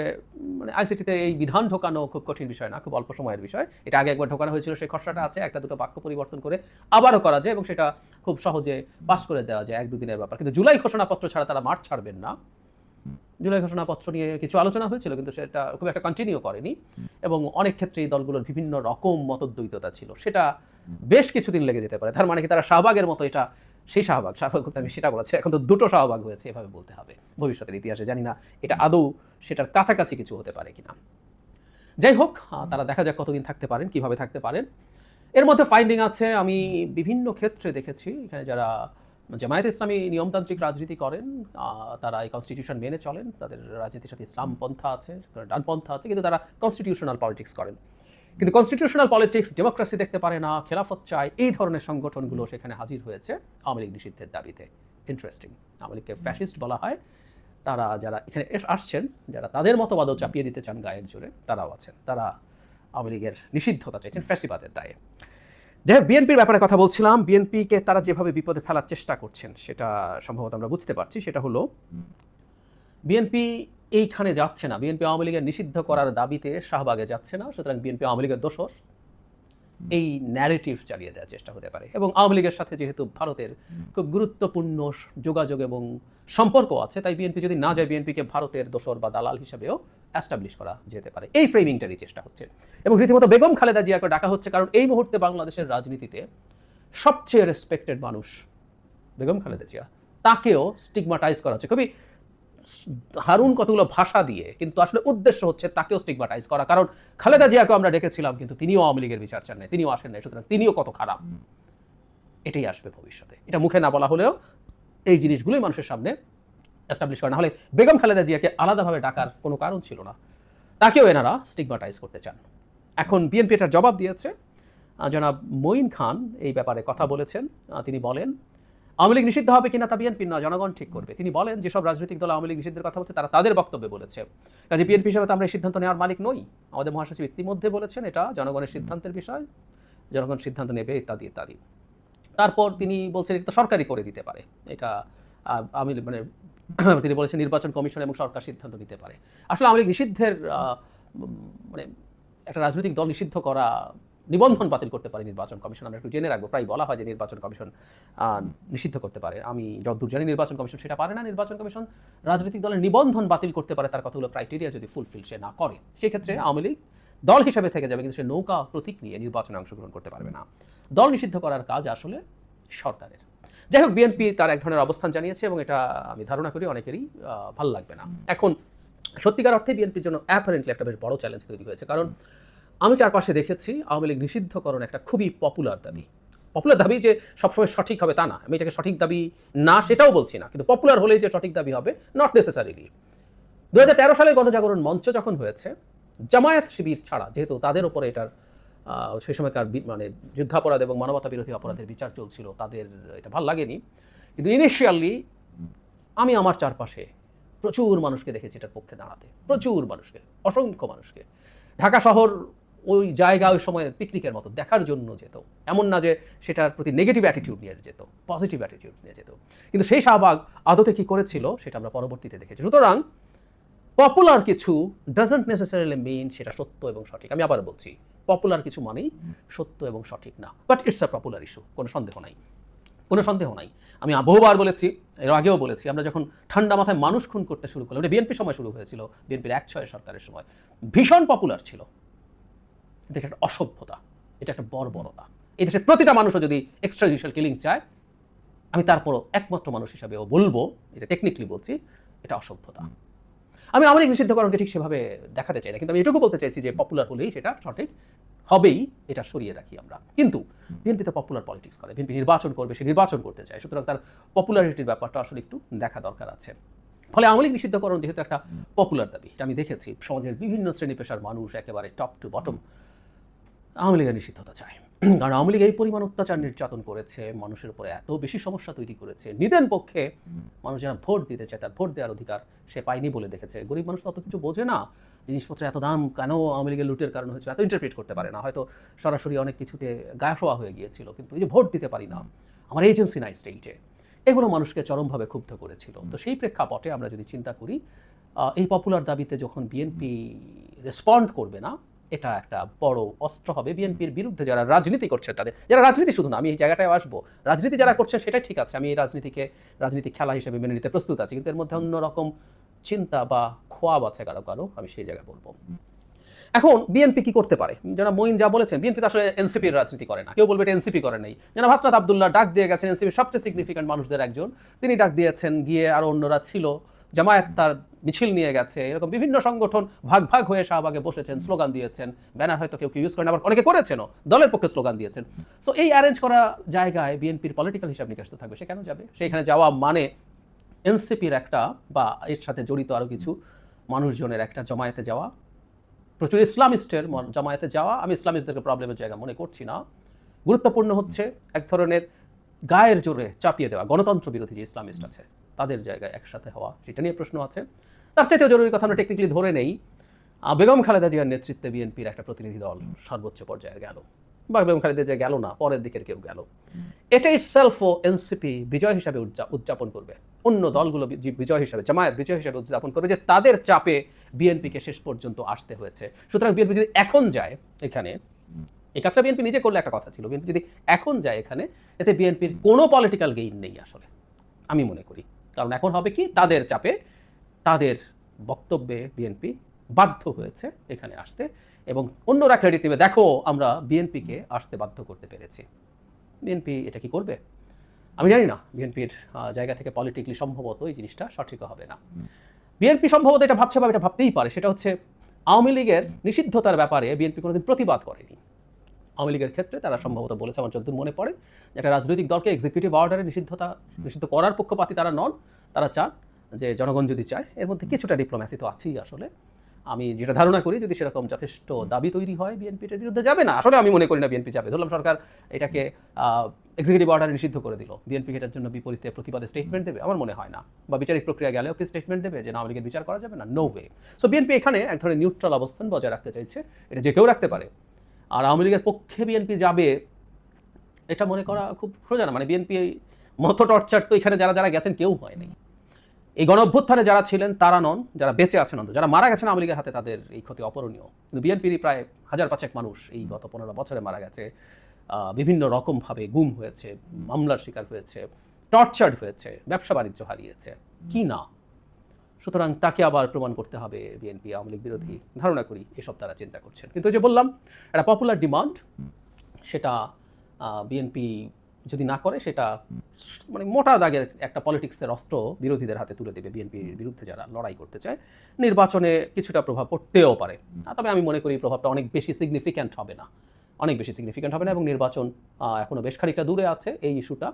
মানে আইসিটিতে এই বিধান ঢোকানো খুব কঠিন বিষয় না, খুব অল্প সময়ের বিষয়। এটা আগে একবার ঢোকানো হয়েছিল, সেই খসড়াটা আছে, 1-2 বাক্য পরিবর্তন করে আবারও করা যায় এবং সেটা খুব সহজে পাস করে দেওয়া যায়, 1-2 দিনের ব্যাপার। কিন্তু জুলাই ঘোষণাপত্র ছাড়া তারা মাঠ ছাড়বেন না। জুলাই ঘোষণাপত্র নিয়ে কিছু আলোচনা হয়েছিল কিন্তু সেটা খুব একটা কন্টিনিউ করেনি এবং অনেক ক্ষেত্রে এই দলগুলোর বিভিন্ন রকম মতদ্বৈততা ছিল, সেটা বেশ কিছুদিন লেগে যেতে পারে। তার মানে কি তারা শাহবাগের মতো এটা সেই শাহবাগ বলতে আমি সেটা বলেছি, এখন তো 2টো শাহবাগ হয়েছে এভাবে বলতে হবে ভবিষ্যতের ইতিহাসে, জানি না এটা আদৌ সেটার কাছাকাছি কিছু হতে পারে কিনা। যাই হোক, তারা দেখা যাক কতদিন থাকতে পারেন, কিভাবে থাকতে পারেন। এর মধ্যে ফাইন্ডিং আছে, আমি বিভিন্ন ক্ষেত্রে দেখেছি এখানে যারা জামায়াত ইসলামী নিয়মতান্ত্রিক রাজনীতি করেন তারা এই কনস্টিটিউশন মেনে চলেন, তাদের রাজনীতির সাথে ইসলাম পন্থা আছে, ডানপন্থা আছে, কিন্তু তারা কনস্টিটিউশনাল পলিটিক্স করেন। কিন্তু কনস্টিটিউশনাল পলিটিক্স ডেমোক্রেসি দেখতে পারে না, খেলাফত চায়, এই ধরনের সংগঠনগুলো সেখানে হাজির হয়েছে আওয়ামী লীগ নিষিদ্ধের দাবিতে। ইন্টারেস্টিং, আওয়ামী লীগকে ফ্যাসিস্ট বলা হয়, তারা যারা এখানে আসছেন যারা তাদের মতবাদও চাপিয়ে দিতে চান গায়ের জোরে তারাও আছেন, তারা আওয়ামী লীগের নিষিদ্ধতা চাইছেন ফ্যাসিবাদের দায়ে। যাই হোক, বিএনপির ব্যাপারে কথা বলছিলাম, বিএনপিকে তারা যেভাবে বিপদে ফেলার চেষ্টা করছেন সেটা সম্ভবত আমরা বুঝতে পারছি। সেটা হলো বিএনপি এইখানে যাচ্ছে না, বিএনপি আওয়ামী লীগের নিষিদ্ধ করার দাবিতে শাহবাগে যাচ্ছে না, সুতরাং বিএনপি আওয়ামী লীগের দোষর, এই ন্যারেটিভ চালিয়ে দেওয়ার চেষ্টা হতে পারে। এবং আওয়ামী লীগের সাথে যেহেতু ভারতের খুব গুরুত্বপূর্ণ যোগাযোগ এবং সম্পর্ক আছে, তাই বিএনপি যদি না যায় বিএনপিকে ভারতের দোসর বা দালাল হিসাবেও অ্যাস্টাবলিশ করা যেতে পারে, এই ফ্রেমিংটারই চেষ্টা হচ্ছে। এবং রীতিমতো বেগম খালেদা জিয়াকে ডাকা হচ্ছে, কারণ এই মুহূর্তে বাংলাদেশের রাজনীতিতে সবচেয়ে রেসপেক্টেড মানুষ বেগম খালেদা জিয়া, তাকেও স্টিগমাটাইজ করা হচ্ছে খুবই হারুন কতগুলো ভাষা দিয়ে, কিন্তু আসলে উদ্দেশ্য হচ্ছে তাকেও স্টিগমাটাইজ করা। কারণ খালেদা জিয়াকে আমরা ডেকেছিলাম কিন্তু তিনিও আওয়ামী লীগের বিচার চান নাই, তিনিও আসেন নাই, সুতরাং তিনিও কত খারাপ এটাই আসবে ভবিষ্যতে। এটা মুখে না বলা হলেও এই জিনিসগুলোই মানুষের সামনে এস্টাবলিশ করা, না হলে বেগম খালেদা জিয়াকে আলাদাভাবে ডাকার কোনো কারণ ছিল না, তাকেও এনারা স্টিগমাটাইজ করতে চান। এখন বিএনপি এটার জবাব দিয়েছে, জনাব মঈন খান এই ব্যাপারে কথা বলেছেন। তিনি বলেন আওয়ামী লীগ নিষিদ্ধ হবে কিনা তা বিএনপি না, জনগণ ঠিক করবে। তিনি বলেন যেসব রাজনৈতিক দল আওয়ামী লীগ নিষিদ্ধের কথা বলছে তারা তাদের বক্তব্যে বলেছে, কাজে বিএনপি হিসেবে তো আমরা এই সিদ্ধান্ত নেওয়ার মালিক নই। আমাদের মহাসচিব ইতিমধ্যে বলেছেন এটা জনগণের সিদ্ধান্তের বিষয়, জনগণ সিদ্ধান্ত নেবে ইত্যাদি ইত্যাদি। তারপর তিনি বলছেন এটা সরকারই করে দিতে পারে, এটা আমি মানে তিনি বলেছেন নির্বাচন কমিশন এবং সরকার সিদ্ধান্ত নিতে পারে। আসলে আওয়ামী লীগ নিষিদ্ধের মানে একটা রাজনৈতিক দল নিষিদ্ধ করা, নিবন্ধন বাতিল করতে পারে নির্বাচন কমিশন, আমরা একটু জেনে রাখবো। প্রায় বলা হয় যে নির্বাচন কমিশন নিষিদ্ধ করতে পারে, আমি যতদূর জানি নির্বাচন কমিশন সেটা পারে না। নির্বাচন কমিশন রাজনৈতিক দলের নিবন্ধন বাতিল করতে পারে তার কতগুলো ক্রাইটেরিয়া যদি ফুলফিল সে না করে, সেক্ষেত্রে আওয়ামী লীগ দল হিসেবে থেকে যাবে, কিন্তু সে নৌকা প্রতীক নিয়ে নির্বাচনে অংশগ্রহণ করতে পারবে না। দল নিষিদ্ধ করার কাজ আসলে সরকারের। যাই হোক, বিএনপি তার এক ধরনের অবস্থান জানিয়েছে এবং এটা আমি ধারণা করি অনেকেরই ভালো লাগবে না। এখন সত্যিকার অর্থে বিএনপির জন্য অ্যাপারেন্টলি একটা বেশ বড় চ্যালেঞ্জ তৈরি হয়েছে, কারণ আমি চারপাশে দেখেছি আওয়ামী লীগ নিষিদ্ধকরণ একটা খুবই পপুলার দাবি যে সবসময় সঠিক হবে তা না, আমি এটাকে সঠিক দাবি না সেটাও বলছি না, কিন্তু পপুলার হলেই যে সঠিক দাবি হবে নট নেসেসারিলি। 2013 সালে গণজাগরণ মঞ্চ যখন হয়েছে জামায়াত শিবির ছাড়া, যেহেতু তাদের উপরে এটার সেই সময়কার মানে যুদ্ধাপরাধ এবং মানবতা বিরোধী অপরাধের বিচার চলছিল, তাদের এটা ভাল লাগেনি। কিন্তু ইনিশিয়ালি আমি আমার চারপাশে প্রচুর মানুষকে দেখেছি এটার পক্ষে দাঁড়াতে, প্রচুর মানুষকে, অসংখ্য মানুষকে। ঢাকা শহর ওই জায়গা ওই সময় পিকনিকের মতো দেখার জন্য যেত, এমন না যে সেটার প্রতি নেগেটিভ অ্যাটিটিউড নিয়ে যেত, পজিটিভ অ্যাটিটিউড নিয়ে যেত। কিন্তু সেই শাহবাগ আদতে কি করেছিল সেটা আমরা পরবর্তীতে দেখেছি। সুতরাং পপুলার কিছু ডাজন্ট নেসেসারিলি মিন সেটা সত্য এবং সঠিক। আমি আবার বলছি, পপুলার কিছু মানেই সত্য এবং সঠিক না, but it's a popular issue, কোনো সন্দেহ নাই, কোনো সন্দেহ নাই। আমি বহুবার বলেছি, এর আগেও বলেছি, আমরা যখন ঠান্ডা মাথায় মানুষ খুন করতে শুরু করলাম, এটা বিএনপির সময় শুরু হয়েছিল, বিএনপির ১/৬ সরকারের সময়, ভীষণ পপুলার ছিল। এটা একটা অসভ্যতা, এটা একটা বর্বরতা। এই দেশের প্রতিটা মানুষও যদি এক্সট্রা জুডিশিয়াল কিলিং চায়, আমি তারপরও একমাত্র মানুষ হিসাবেও বলবো, এটা টেকনিক্যালি বলছি, এটা অসভ্যতা। আমি আওয়ামী লীগ নিষিদ্ধকরণকে ঠিক সেভাবে দেখাতে চাই না, কিন্তু আমি এটুকু বলতে চাইছি যে পপুলার হলেই সেটা সঠিক হবেই, এটা সরিয়ে রাখি আমরা। কিন্তু বিএনপি তো পপুলার পলিটিক্স করে, বিএনপি নির্বাচন করবে, সে নির্বাচন করতে চায়, সুতরাং তার পপুলারিটির ব্যাপারটা আসলে একটু দেখা দরকার আছে। ফলে আওয়ামী লীগ নিষিদ্ধকরণ যেহেতু একটা পপুলার দাবি, এটা আমি দেখেছি সমাজের বিভিন্ন শ্রেণী পেশার মানুষ একেবারে টপ টু বটম আওয়ামী লীগের নিষিদ্ধতা চায়। কারণ আওয়ামী লীগ এই পরিমাণ অত্যাচার নির্যাতন করেছে, মানুষের উপরে এত বেশি সমস্যা তৈরি করেছে, নিদেন পক্ষে মানুষ যারা ভোট দিতে চায় তার ভোট দেওয়ার অধিকার সে পায়নি বলে দেখেছে। গরিব মানুষ অত কিছু বোঝে না, জিনিসপত্র এত দাম কেন আওয়ামী লীগের লুটের কারণ হয়েছে এত ইন্টারপ্রিট করতে পারে না, হয়তো সরাসরি অনেক কিছুতে গায়েফোয়া হয়ে গিয়েছিল, কিন্তু এই যে ভোট দিতে পারি না, আমার এজেন্সি নাই স্টেটে, এগুলো মানুষকে চরমভাবে ক্ষুব্ধ করেছিল। তো সেই প্রেক্ষাপটে আমরা যদি চিন্তা করি, এই পপুলার দাবিতে যখন বিএনপি রেসপন্ড করবে না, এটা একটা বড় অস্ত্র হবে বিএনপির বিরুদ্ধে। যারা রাজনীতি করছে তাদের, যারা রাজনীতি শুধু না, আমি এই জায়গাটায় আসবো, রাজনীতি যারা করছেন সেটাই ঠিক আছে, আমি এই রাজনীতি খেলা হিসেবে মেনে নিতে প্রস্তুত আছি, কিন্তু এর মধ্যে অন্যরকম চিন্তা বা খোয়াব আছে কারো কারো, আমি সেই জায়গায় বলবো। এখন বিএনপি কি করতে পারে? যারা মঈন যা বলেছেন, বিএনপি তো আসলে এনসিপির রাজনীতি করে না, কেউ বলবে এটা এনসিপি করে নাই। যারা হাসনাত আব্দুল্লাহ ডাক দিয়ে গেছেন, এনসিপির সবচেয়ে সিগনিফিক্যান্ট মানুষদের একজন, তিনি ডাক দিয়েছেন, গিয়ে আরো অন্যরা ছিল, জামায়াত তার মিছিল নিয়ে গেছে, এরকম বিভিন্ন সংগঠন ভাগ ভাগ হয়ে শাহবাগে বসেছেন, স্লোগান দিয়েছেন, ব্যানার হয়তো কেউ ইউজ করেন, আবার অনেকে করেছেনও, দলের পক্ষে স্লোগান দিয়েছেন। সো এই অ্যারেঞ্জ করা জায়গায় বিএনপির পলিটিক্যাল হিসাব নিকাশ তো থাকবে, সে কেন যাবে? সেখানে যাওয়া মানে এনসিপির একটা বা এর সাথে জড়িত আরও কিছু মানুষজনের একটা জমায়েতে যাওয়া, প্রচুর ইসলামিস্টের জামায়াতে যাওয়া। আমি ইসলামিস্টদেরকে প্রবলেমের জায়গা মনে করছি না, গুরুত্বপূর্ণ হচ্ছে এক ধরনের গায়ের জোরে চাপিয়ে দেওয়া গণতন্ত্র বিরোধী যে ইসলামিস্ট আছে তাদের জায়গায় একসাথে হওয়া, সেটা নিয়ে প্রশ্ন আছে। তার চাইতেও জরুরি কথা আমরা টেকনিক্যালি ধরে নেই, বেগম খালেদা জিয়ার নেতৃত্বে বিএনপির একটা প্রতিনিধি দল সর্বোচ্চ পর্যায়ে গেল, বা বেগম খালেদা জিয়া গেল না, পরের দিকের কেউ গেল, এটা ইটসেলফও এনসিপি বিজয় হিসাবে উদযাপন করবে, অন্য দলগুলো বিজয় হিসাবে, জামায়াত বিজয় হিসাবে উদযাপন করবে যে তাদের চাপে বিএনপিকে শেষ পর্যন্ত আসতে হয়েছে। সুতরাং বিএনপি যদি এখন যায় এখানে, এই কাজটা বিএনপি নিজে করলে একটা কথা ছিল, বিএনপি যদি এখন যায় এখানে, এতে বিএনপির কোনো পলিটিক্যাল গেইন নেই আসলে, আমি মনে করি। কারণ এখন হবে কি, তাদের চাপে, তাদের বক্তব্যে বিএনপি বাধ্য হয়েছে এখানে আসতে, এবং অন্যরা ক্রেডিট নেবে, দেখো আমরা বিএনপিকে আসতে বাধ্য করতে পেরেছি। বিএনপি এটা কি করবে আমি জানি না, বিএনপির জায়গা থেকে পলিটিক্যালি সম্ভবত এই জিনিসটা সঠিক হবে না। বিএনপি সম্ভবত এটা ভাবছে বা এটা ভাবতেই পারে, সেটা হচ্ছে আওয়ামী লীগের নিষিদ্ধতার ব্যাপারে বিএনপি কোনোদিন প্রতিবাদ করেনি। আওয়ামী লীগের ক্ষেত্রে তারা সম্ভবত বলেছে, আমার যতদূর মনে পড়ে, যে একটা রাজনৈতিক দলকে এক্সিকিউটিভ অর্ডারে নিষিদ্ধ করার পক্ষপাতী তারা নন, তারা চান যে জনগণ যদি চায়, এর মধ্যে কিছুটা ডিপ্লোম্যাসি তো আছেই আসলে। আমি যেটা ধারণা করি, যদি সেরকম যথেষ্ট দাবি তৈরি হয়, বিএনপি এর বিরুদ্ধে যাবে না। আসলে আমি মনে করি না বিএনপি যাবে। ধরলাম সরকার এটাকে এক্সিকিউটিভ অর্ডারে নিষিদ্ধ করে দিল, বিএনপি এটার জন্য বিপরীতে প্রতিবাদে স্টেটমেন্ট দেবে? আমার মনে হয় না। বা বিচারিক প্রক্রিয়া গেলেও কি স্টেটমেন্ট দেবে যে না, আওয়ামী লীগের বিচার করা যাবে না? No way. সো বিএনপি এখানে এক ধরনের নিউট্রাল অবস্থান বজায় রাখতে চাইছে, এটা যে কেউ রাখতে পারে। আর আওয়ামী লীগের পক্ষে বিএনপি যাবে এটা মনে করা খুব সোজা না। মানে বিএনপি মতো টর্চার তো এখানে যারা যারা গেছেন কেউ হয়নি। এই গণঅভ্যুত্থানে যারা ছিলেন তারা নন, যারা বেঁচে আছেন অন্তত, যারা মারা গেছেন আওয়ামী লীগের হাতে তাদের এই ক্ষতি অপরণীয়। কিন্তু বিএনপির প্রায় 1000-500 মানুষ এই গত 15 বছরে মারা গেছে, বিভিন্ন রকমভাবে গুম হয়েছে, মামলার শিকার হয়েছে, টর্চার্ড হয়েছে, ব্যবসা বাণিজ্য হারিয়েছে, কি না? সুতরাং তাকে আবার প্রমাণ করতে হবে বিএনপি আওয়ামী লীগ বিরোধী, ধারণা করি এসব তারা চিন্তা করছেন। কিন্তু যে বললাম, একটা পপুলার ডিমান্ড, সেটা বিএনপি যদি না করে, সেটা মানে মোটা দাগে একটা পলিটিক্সের অস্ত্র বিরোধীদের হাতে তুলে দেবে, বিএনপির বিরুদ্ধে যারা লড়াই করতে চায়। নির্বাচনে কিছুটা প্রভাব পড়তেও পারে, তবে আমি মনে করি প্রভাবটা অনেক বেশি সিগনিফিক্যান্ট হবে না, এবং নির্বাচন এখনও বেশ খানিকটা দূরে আছে এই ইস্যুটা।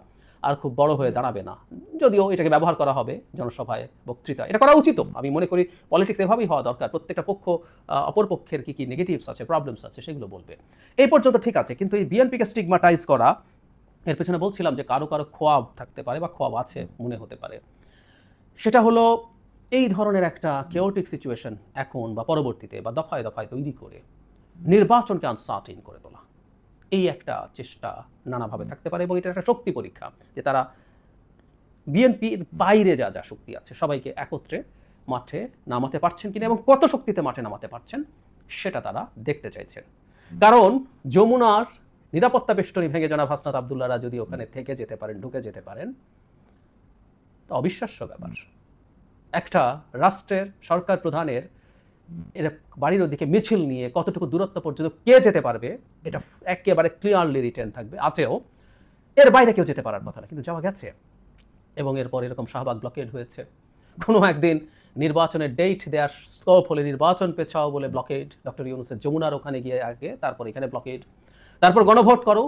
আর খুব বড় হয়ে দাঁড়াবে না, যদিও এটাকে ব্যবহার করা হবে জনসভায়, বক্তৃতা, এটা করা উচিত। আমি মনে করি পলিটিক্স এভাবেই হওয়া দরকার, প্রত্যেকটা পক্ষ অপর পক্ষের কী কী নেগেটিভস আছে, প্রবলেমস আছে সেগুলো বলবে। এই পর্যন্ত ঠিক আছে, কিন্তু এই বিএনপিকে স্টিগমাটাইজ করা, এর পেছনে বলছিলাম যে কারো কারো খোয়াব থাকতে পারে বা খোয়াব আছে মনে হতে পারে। সেটা হলো এই ধরনের একটা কেওটিক সিচুয়েশন এখন বা পরবর্তীতে বা দফায় দফায় তৈরি করে নির্বাচনকে আনসার্টেন করে তোলা, এই একটা চেষ্টা নানাভাবে থাকতে পারে। এবং এটা একটা শক্তি পরীক্ষা যে তারা বিএনপির বাইরে যা যা শক্তি আছে সবাইকে একত্রে মাঠে নামাতে পারছেন কিনা এবং কত শক্তিতে মাঠে নামাতে পারছেন সেটা তারা দেখতে চাইছেন। কারণ যমুনার নিরাপত্তা বেষ্টনী ভেঙে জনাব হাসনাত আবদুল্লাহরা যদি ওখানে থেকে যেতে পারেন, ঢুকে যেতে পারেন, তা অবিশ্বাস্য ব্যাপার। একটা রাষ্ট্রের সরকার প্রধানের এর বাড়ির ওদিকে মিছিল নিয়ে কতটুকু দূরত্ব পর্যন্ত কে যেতে পারবে এটা একেবারে ক্লিয়ারলি রিটেন থাকবে, আছেও, এর বাইরে কেউ যেতে পারার কথা না, কিন্তু যাওয়া গেছে। এবং এরপর এরকম শাহবাগ ব্লকেড হয়েছে, কোনো একদিন নির্বাচনের ডেট দেওয়ার স্কোপ হলে নির্বাচন পেছাও বলে ব্লকেড, ডক্টর ইউনূসের যমুনার ওখানে গিয়ে আগে, তারপর এখানে ব্লকেড, তারপর গণভোট করো,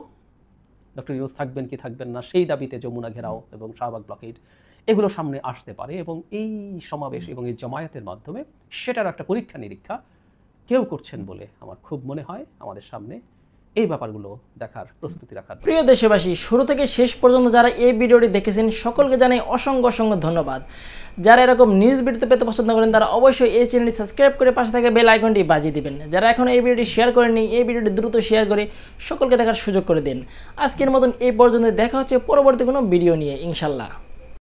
ডক্টর ইউনূস থাকবেন কি থাকবেন না সেই দাবিতে যমুনা ঘেরাও এবং শাহবাগ ব্লকেড, এগুলো সামনে আসতে পারে। এবং এই সমাবেশ এবং এই জমায়েতের মাধ্যমে সেটার একটা পরীক্ষা নিরীক্ষা কেউ করছেন বলে আমার খুব মনে হয়। আমাদের সামনে এই ব্যাপারগুলো দেখার প্রস্তুতি রাখার। প্রিয় দেশবাসী, শুরু থেকে শেষ পর্যন্ত যারা এই ভিডিওটি দেখেছেন সকলকে জানাই অসংখ্য অসংখ্য ধন্যবাদ। যারা এরকম নিউজ ভিডিওতে পেতে পছন্দ করেন তারা অবশ্যই এই চ্যানেলটি সাবস্ক্রাইব করে পাশে থাকা বেল আইকনটি বাজিয়ে দিবেন। যারা এখনও এই ভিডিওটি শেয়ার করেননি, এই ভিডিওটি দ্রুত শেয়ার করে সকলকে দেখার সুযোগ করে দিন। আজকের মতন এই পর্যন্ত, দেখা হচ্ছে পরবর্তী কোনো ভিডিও নিয়ে ইনশাল্লাহ।